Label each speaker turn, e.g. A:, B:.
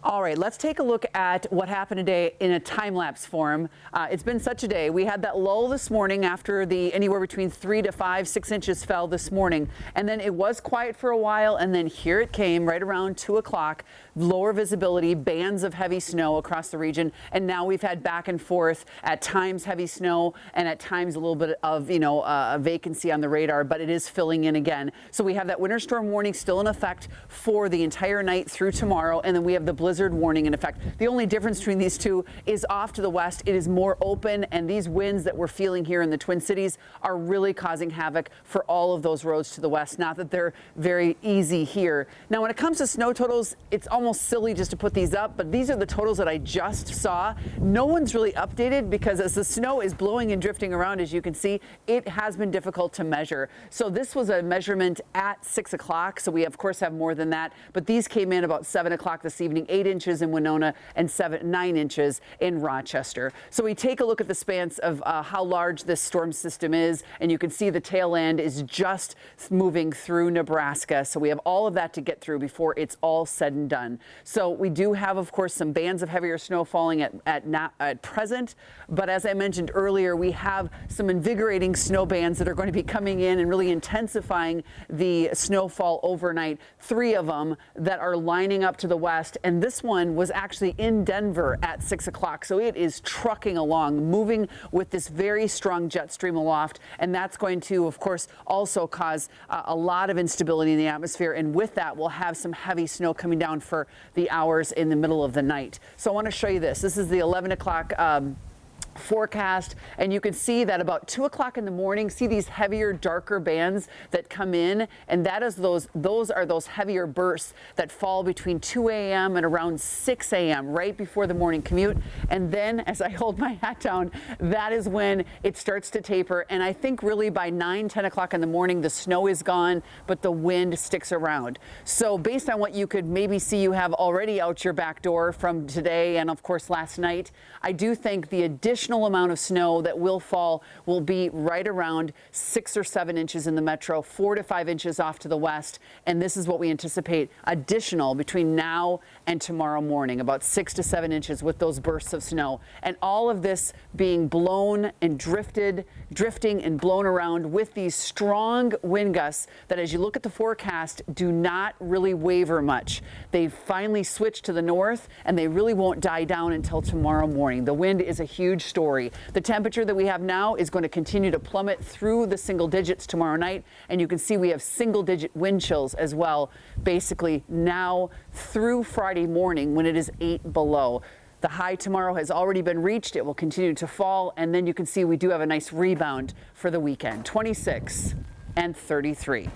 A: All right, let's take a look at what happened today in a time-lapse form. It's been such a day. We had that lull this morning after the anywhere between 3 to 5, 6 inches fell this morning. And then it was quiet for a while, and then here it came right around 2 o'clock. Lower visibility, bands of heavy snow across the region. And now we've had back and forth, at times heavy snow and at times a little bit of, a vacancy on the radar, but it is filling in again. So we have that winter storm warning still in effect for the entire night through tomorrow. And then we have the blizzard warning in effect. The only difference between these two is off to the west, it is more open, and these winds that we're feeling here in the Twin Cities are really causing havoc for all of those roads to the west. Not that they're very easy here. Now, when it comes to snow totals, it's almost silly just to put these up, but these are the totals that I just saw. No one's really updated because as the snow is blowing and drifting around, as you can see, it has been difficult to measure. So this was a measurement at 6 o'clock. So we, of course, have more than that, but these came in about 7 o'clock this evening, 8 inches in Winona and 9 inches in Rochester. So we take a look at the spans of how large this storm system is, and you can see the tail end is just moving through Nebraska. So we have all of that to get through before it's all said and done. So we do have, of course, some bands of heavier snow falling at present, but as I mentioned earlier, we have some invigorating snow bands that are going to be coming in and really intensifying the snowfall overnight. 3 of them that are lining up to the west, and this one was actually in Denver at 6 o'clock. So it is trucking along, moving with this very strong jet stream aloft. And that's going to, of course, also cause a lot of instability in the atmosphere. And with that, we'll have some heavy snow coming down for the hours in the middle of the night. So I want to show you this. This is the 11 o'clock forecast, and you can see that about 2 o'clock in the morning, see these heavier, darker bands that come in, and that is those are those heavier bursts that fall between 2 a.m. and around 6 a.m. right before the morning commute. And then, as I hold my hat down, that is when it starts to taper. And I think really by 9, 10 o'clock in the morning, the snow is gone, but the wind sticks around. So based on what you could maybe see you have already out your back door from today and of course last night, I do think the additional amount of snow that will fall will be right around 6 or 7 inches in the metro, 4 to 5 inches off to the west. And this is what we anticipate additional between now and tomorrow morning, about 6 to 7 inches with those bursts of snow. And all of this being blown and drifting and blown around with these strong wind gusts that, as you look at the forecast, do not really waver much. They finally switch to the north, and they really won't die down until tomorrow morning. The wind is a huge story. The temperature that we have now is going to continue to plummet through the single digits tomorrow night, and you can see we have single digit wind chills as well, basically now through Friday morning when it is 8 below. The high tomorrow has already been reached. It will continue to fall, and then you can see we do have a nice rebound for the weekend, 26 and 33.